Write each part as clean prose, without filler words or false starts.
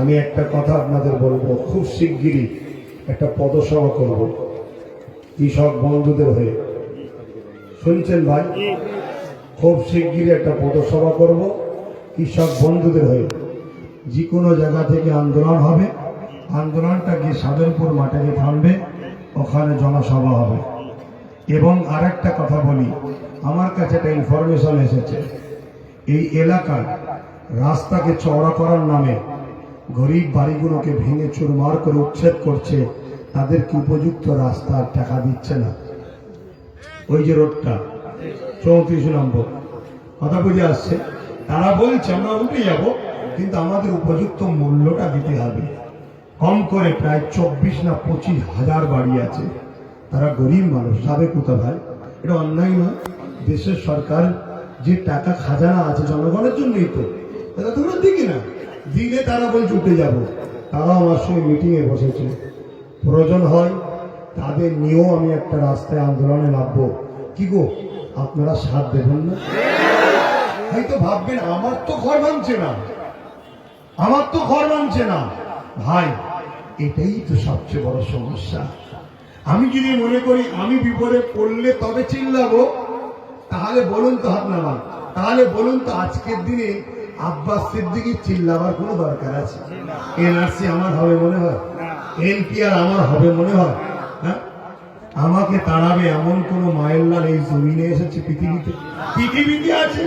আমি একটা কথা আপনাদের বলবো, খুব শিগগিরই একটা পদসভা করব কৃষক বন্ধুদের হয়ে। শুনছেন ভাই? খুব শিগগিরই একটা পদসভা করব কৃষক বন্ধুদের হয়ে। যে কোনো জায়গা থেকে আন্দোলন হবে, আন্দোলনটা গিয়ে সাদেরপুর মাঠে গিয়ে থামবে, ওখানে জনসভা হবে। এবং আর একটা কথা বলি, আমার কাছে একটা ইনফরমেশন এসেছে, এই এলাকার রাস্তাকে চওড়া করার নামে গরিব বাড়িগুলোকে ভেঙে চুরমার করে উচ্ছেদ করছে, তাদেরকে উপযুক্ত রাস্তার টাকা দিচ্ছে না। ওই যে রোডটা 34 নম্বর, কথা বুঝে আসছে? তারা বলছে আমরা উঠে যাব, কিন্তু আমাদের উপযুক্ত মূল্যটা দিতে হবে। কম করে প্রায় 24 না 25 হাজার বাড়ি আছে, তারা গরিব মানুষ, যাবে কোথা ভাই? এটা অন্যায় নয়? দেশের সরকার যে টাকা খাজানা আছে জনগণের জন্যই তো, এটা তোমরা দিকে না দিলে তারা বলছে উঠে যাব। তারাও আমার সঙ্গে মিটিংয়ে বসেছে, প্রয়োজন হয় তাদের নিয়েও আমি একটা রাস্তায় আন্দোলনে নামবো। কি গো, আপনারা সাথ দেবেন না? হয়তো ভাববেন আমার তো ঘর ভাঙছে না, আমার তো ঘর ভাঙছে না। ভাই, এটাই তো সবচেয়ে বড় সমস্যা। আমি যদি মনে করি আমি বিপদে পড়লে তবে চিল্লাবো, তাহলে বলুন তো হাত নামান, তাহলে বলুন তো আজকের দিনে আব্বাস সিদ্দিকীর চিল্লাবার কোনো দরকার আছে? এনআরসি আমার হবে মনে হয়? এনপিআর আমার হবে মনে হয়? হ্যাঁ, আমাকে তাড়াবে এমন কোন মায়ের এই জমিনে এসেছে পৃথিবীতে? পৃথিবীতে আছে?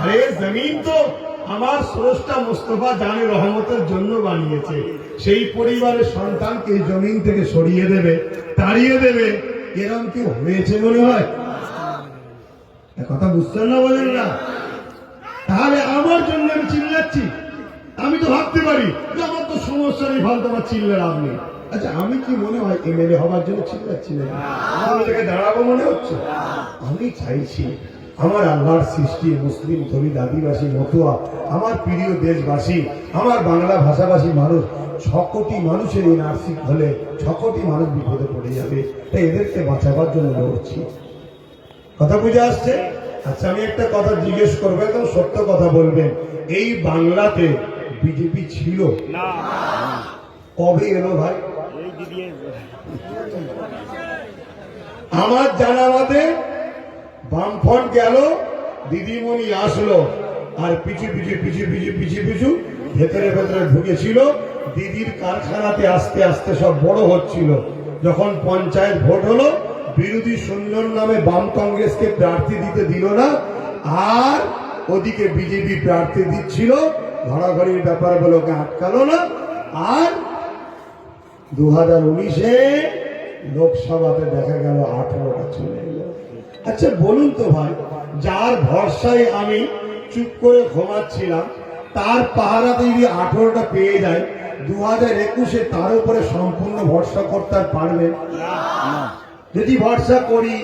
আরে জমিন তো আমার স্রষ্টা মুস্তফা জানে রহমতের জন্য বানিয়েছে। সেই পরিবারের সন্তানকে জমিন থেকে সরিয়ে দেবে, তাড়িয়ে দেবে, এরকম কি হয়েছে মনে হয়? কথা বুঝছেন না? বলেন না? তাহলে আমার জন্য আমি চিল্লাচ্ছি? আমি তো ভাবতে পারি যে আমার তো সমস্যা নেই, ফালতু আমার চিল্লার লাভ নেই। আচ্ছা, আমি কি মনে হয় এমএলএ হবার জন্য চিল্লাচ্ছি না? আমি থেকে দাঁড়াবো মনে হচ্ছে? আমি চাইছি আমার আল্লাহর সৃষ্টি মুসলিম, দলিত, আদিবাসী, মতুয়া, আমার প্রিয় দেশবাসী, আমার বাংলা ভাষাভাষী মানুষ, 6 কোটি মানুষের এই নার্সিং হলে 6 কোটি মানুষ বিপদে পড়ে যাবে, তাই এদেরকে বাঁচাবার জন্য লড়ছি। কথা বুঝে আসছে? আচ্ছা, আমি একটা কথা জিজ্ঞেস করবো, একদম সত্য কথা বলবেন। এই বাংলাতে বিজেপি ছিল না? কবে এলো ভাই? আমার জানা মতে বামফ্রন্ট গেল, দিদিমণি আসলো, আর পিছু পিছু পিছু পিছু পিছু পিছু ভেতরে ভেতরে ঢুকেছিল। দিদির কারখানাতে আস্তে আস্তে সব বড় হচ্ছিল। যখন পঞ্চায়েত ভোট হলো, বিরোধী সুন্দর নামে বাম কংগ্রেসকে প্রার্থী দিতে দিল না, আর ওদিকে বিজেপি প্রার্থী দিচ্ছিল, ঘড়াঘড়ির ব্যাপার বলে ওকে আটকালো না। আর 2019-এ লোকসভাতে দেখা গেল 18টা চলে এলো। আচ্ছা বলুন তো ভাই, যার ভরসায় আমি চুপ করে ঘুমাচ্ছিলাম, তার পাহারাতে যদি 18টা পেয়ে যায়, 2021-এ তার উপরে সম্পূর্ণ ভরসা করতে পারবেন? যদি ভরসা করি